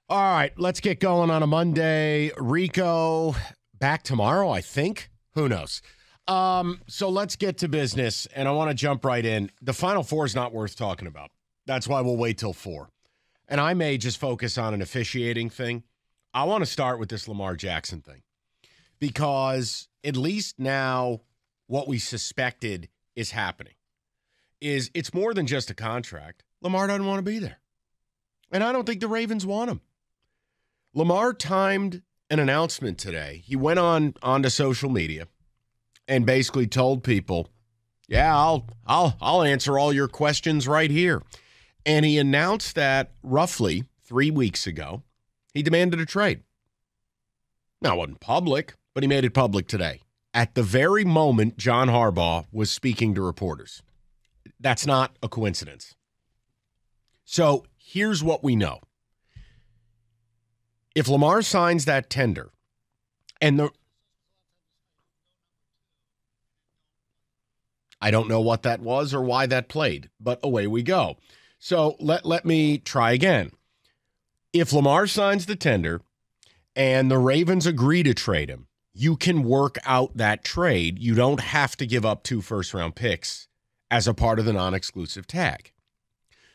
All right, let's get going on a Monday. Rico back tomorrow, I think. Who knows? So let's get to business, and I want to jump right in. The Final Four is not worth talking about. That's why we'll wait till 4. And I may just focus on an officiating thing. I want to start with this Lamar Jackson thing because at least now what we suspected is happening. It's more than just a contract. Lamar doesn't want to be there. And I don't think the Ravens want him. Lamar timed an announcement today. He went onto social media and basically told people, "Yeah, I'll answer all your questions right here." And he announced that roughly 3 weeks ago, he demanded a trade. Now, it wasn't public, but he made it public today. At the very moment John Harbaugh was speaking to reporters. That's not a coincidence. So here's what we know. If Lamar signs that tender, and I don't know what that was or why that played, but away we go. So let me try again. If Lamar signs the tender and the Ravens agree to trade him, you can work out that trade. You don't have to give up 2 first-round picks as a part of the non-exclusive tag.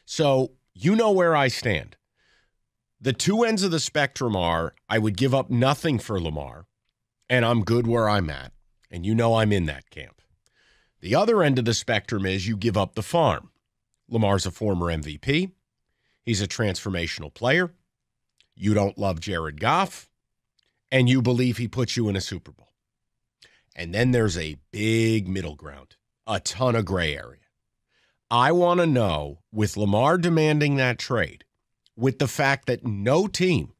So you know where I stand. The 2 ends of the spectrum are I would give up nothing for Lamar, and I'm good where I'm at, and you know I'm in that camp. The other end of the spectrum is you give up the farm. Lamar's a former MVP. He's a transformational player. You don't love Jared Goff, and you believe he puts you in a Super Bowl. And then there's a big middle ground, a ton of gray area. I want to know, with Lamar demanding that trade, with the fact that no team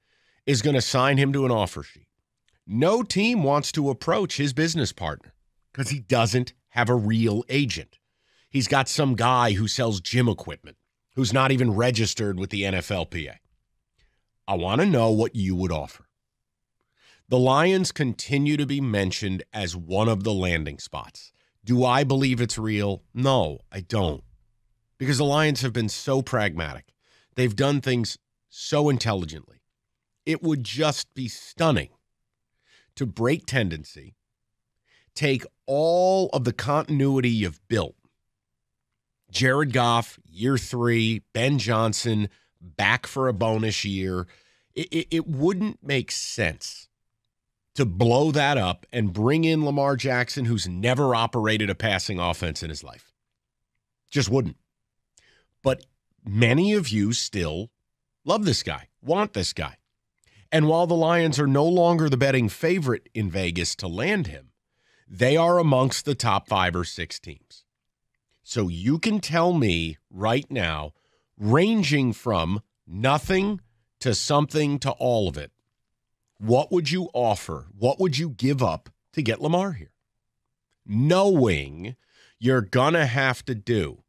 is going to sign him to an offer sheet, no team wants to approach his business partner because he doesn't have a real agent. He's got some guy who sells gym equipment who's not even registered with the NFLPA. I want to know what you would offer. The Lions continue to be mentioned as one of the landing spots. Do I believe it's real? No, I don't. Because the Lions have been so pragmatic. They've done things so intelligently. It would just be stunning to break tendency, take all of the continuity you've built. Jared Goff, year 3, Ben Johnson, back for a bonus year. It wouldn't make sense to blow that up and bring in Lamar Jackson, who's never operated a passing offense in his life. Just wouldn't. But many of you still love this guy, want this guy. And while the Lions are no longer the betting favorite in Vegas to land him, they are amongst the top 5 or 6 teams. So you can tell me right now, ranging from nothing to something to all of it, what would you offer? What would you give up to get Lamar here? Knowing you're going to have to do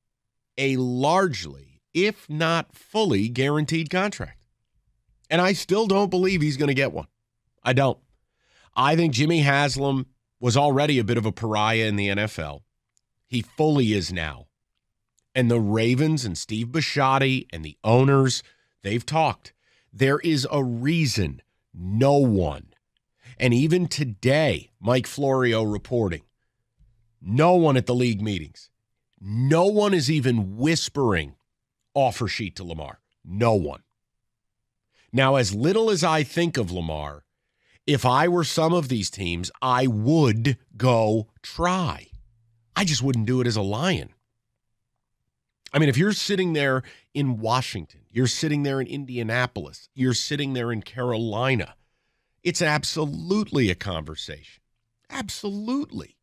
a largely, if not fully, guaranteed contract. And I still don't believe he's going to get one. I don't. I think Jimmy Haslam was already a bit of a pariah in the NFL. He fully is now. And the Ravens and Steve Bisciotti and the owners, they've talked. There is a reason no one, and even today, Mike Florio reporting, no one at the league meetings, no one is even whispering offer sheet to Lamar. No one. Now, as little as I think of Lamar, if I were some of these teams, I would go try. I just wouldn't do it as a Lion. I mean, if you're sitting there in Washington, you're sitting there in Indianapolis, you're sitting there in Carolina, it's absolutely a conversation. Absolutely.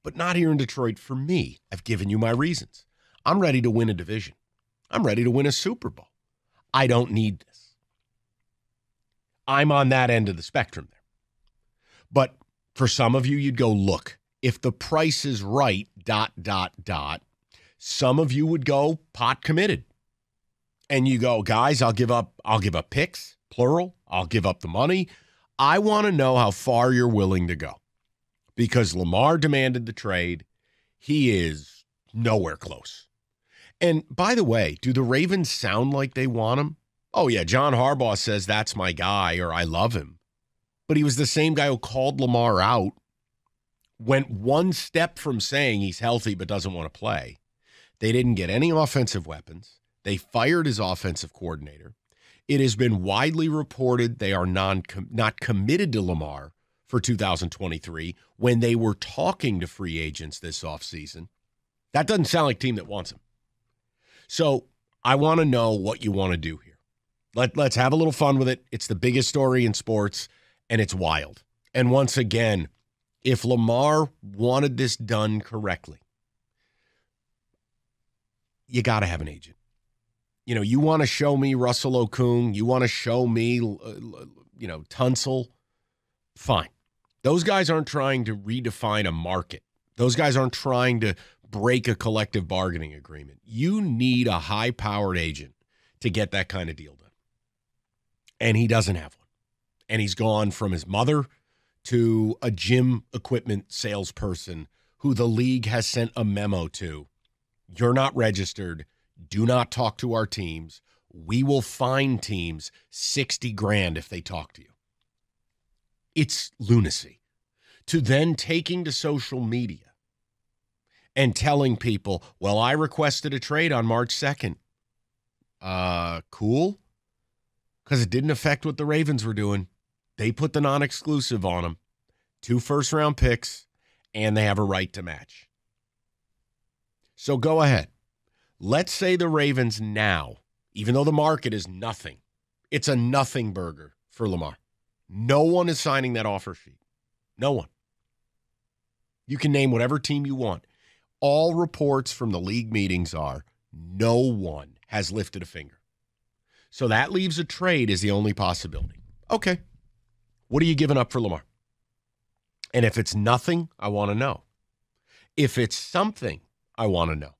But not here in Detroit for me. I've given you my reasons. I'm ready to win a division. I'm ready to win a Super Bowl. I don't need this. I'm on that end of the spectrum there. But for some of you, you'd go, look, if the price is right, ... Some of you would go pot committed. And you go, guys, I'll give up picks, plural. I'll give up the money. I want to know how far you're willing to go. Because Lamar demanded the trade. He is nowhere close. And by the way, do the Ravens sound like they want him? Oh, yeah, John Harbaugh says that's my guy or I love him. But he was the same guy who called Lamar out, went one step from saying he's healthy but doesn't want to play. They didn't get any offensive weapons. They fired his offensive coordinator. It has been widely reported they are not committed to Lamar for 2023 when they were talking to free agents this offseason. That doesn't sound like a team that wants him. So I want to know what you want to do here. Let's have a little fun with it. It's the biggest story in sports, and it's wild. And once again, if Lamar wanted this done correctly, you got to have an agent. You know, you want to show me Russell Okung, you want to show me, Tunsil, fine. Those guys aren't trying to redefine a market. Those guys aren't trying to break a collective bargaining agreement. You need a high-powered agent to get that kind of deal done. And he doesn't have one. And he's gone from his mother to a gym equipment salesperson who the league has sent a memo to. You're not registered. Do not talk to our teams. We will fine teams $60,000 if they talk to you. It's lunacy. To then taking to social media and telling people, well, I requested a trade on March 2nd. Cool. Because it didn't affect what the Ravens were doing. They put the non-exclusive on them. 2 first-round picks, and they have a right to match. So go ahead. Let's say the Ravens now, even though the market is nothing, it's a nothing burger for Lamar. No one is signing that offer sheet. No one. You can name whatever team you want. All reports from the league meetings are no one has lifted a finger. So that leaves a trade as the only possibility. Okay. What are you giving up for Lamar? And if it's nothing, I want to know. If it's something, I want to know.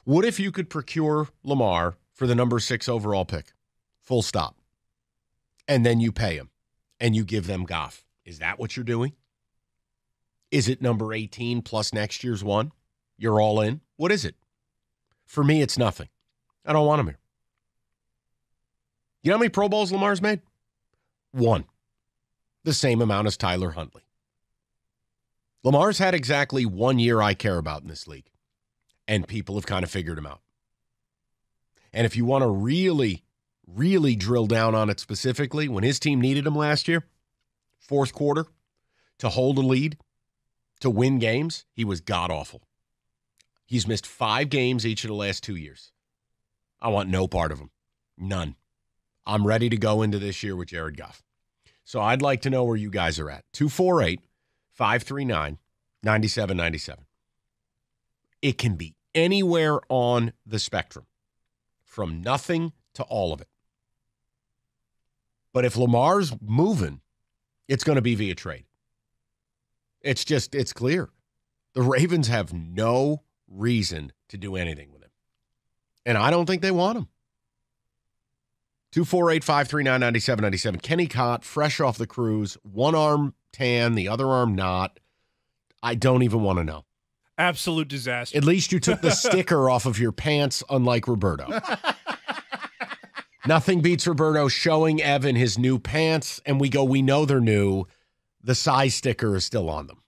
What if you could procure Lamar for the number 6 overall pick? Full stop. And then you pay him and you give them Goff. Is that what you're doing? Is it number 18 plus next year's one? You're all in? What is it? For me, it's nothing. I don't want him here. You know how many Pro Bowls Lamar's made? 1. The same amount as Tyler Huntley. Lamar's had exactly 1 year I care about in this league. And people have kind of figured him out. And if you want to really, really drill down on it specifically, when his team needed him last year, fourth quarter, to hold a lead, to win games, he was god-awful. He's missed 5 games each of the last 2 years. I want no part of him. None. I'm ready to go into this year with Jared Goff. So I'd like to know where you guys are at. 248-539-9797. It can be anywhere on the spectrum, from nothing to all of it. But if Lamar's moving, it's going to be via trade. It's clear. The Ravens have no reason to do anything with him. And I don't think they want him. 248-539-9797. Kenny Cott, fresh off the cruise, one arm tan, the other arm not. I don't even want to know. Absolute disaster. At least you took the sticker off of your pants, unlike Roberto. Nothing beats Roberto showing Evan his new pants, and we know they're new. The size sticker is still on them.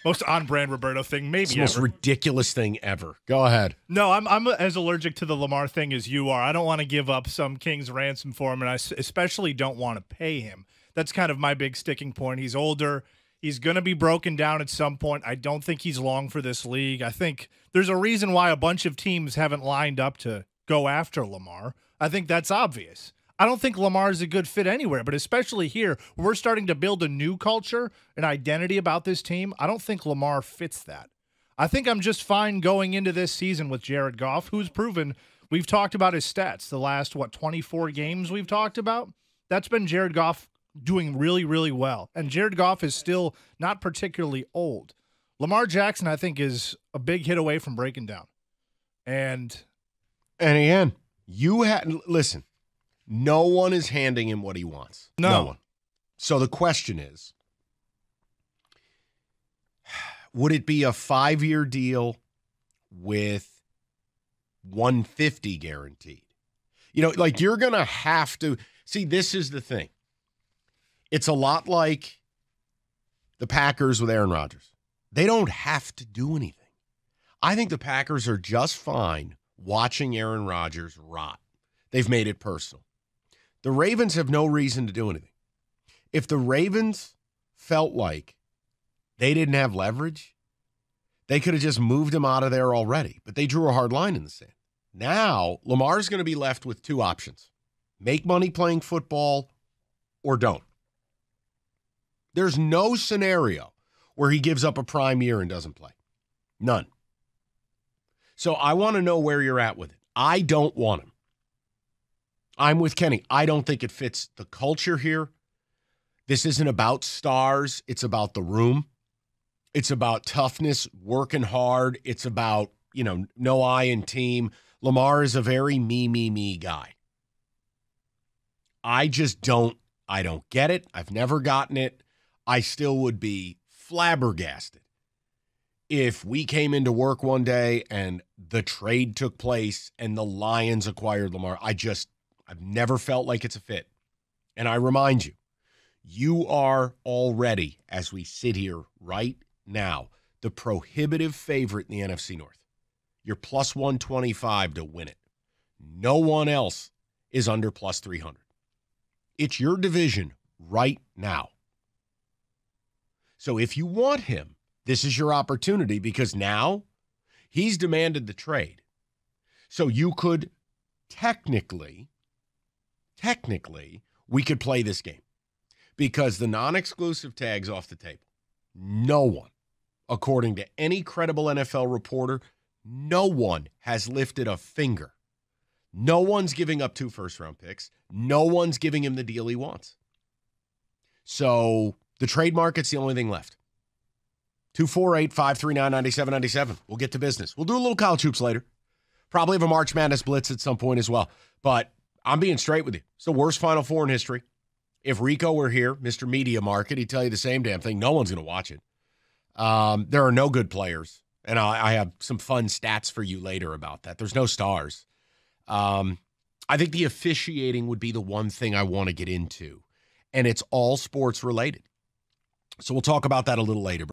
Most on-brand Roberto thing, maybe. It's the most ridiculous thing ever. Go ahead. No, I'm as allergic to the Lamar thing as you are. I don't want to give up some king's ransom for him, and I especially don't want to pay him. That's kind of my big sticking point. He's older. He's going to be broken down at some point. I don't think he's long for this league. I think there's a reason why a bunch of teams haven't lined up to go after Lamar. I think that's obvious. I don't think Lamar is a good fit anywhere, but especially here, we're starting to build a new culture, an identity about this team. I don't think Lamar fits that. I think I'm just fine going into this season with Jared Goff, who's proven, we've talked about his stats, the last, 24 games we've talked about? That's been Jared Goff doing really, really well. And Jared Goff is still not particularly old. Lamar Jackson, I think, is a big hit away from breaking down. And again, listen. No one is handing him what he wants. No one. So the question is, would it be a 5-year deal with $150 guaranteed? Like you're going to have to see, this is the thing. It's a lot like the Packers with Aaron Rodgers. They don't have to do anything. I think the Packers are just fine watching Aaron Rodgers rot. They've made it personal. The Ravens have no reason to do anything. If the Ravens felt like they didn't have leverage, they could have just moved him out of there already. But they drew a hard line in the sand. Now, Lamar's going to be left with two options. Make money playing football or don't. There's no scenario where he gives up a prime year and doesn't play. None. So I want to know where you're at with it. I don't want him. I'm with Kenny. I don't think it fits the culture here. This isn't about stars. It's about the room. It's about toughness, working hard. It's about, no I in team. Lamar is a very me guy. I don't get it. I've never gotten it. I still would be flabbergasted if we came into work one day and the trade took place and the Lions acquired Lamar. I've never felt like it's a fit. And I remind you, you are already, as we sit here right now, the prohibitive favorite in the NFC North. You're plus 125 to win it. No one else is under plus 300. It's your division right now. So if you want him, this is your opportunity because now he's demanded the trade. So you could technically, we could play this game because the non-exclusive tag's off the table. No one, according to any credible NFL reporter, no one has lifted a finger. No one's giving up 2 first-round picks. No one's giving him the deal he wants. So the trade market's the only thing left. 248-539-9797. We'll get to business. We'll do a little college hoops later. Probably have a March Madness blitz at some point as well. But I'm being straight with you. It's the worst Final Four in history. If Rico were here, Mr. Media Market, he'd tell you the same damn thing. No one's going to watch it. There are no good players. And I have some fun stats for you later about that. There's no stars. I think the officiating would be the one thing I want to get into. And it's all sports related. So we'll talk about that a little later.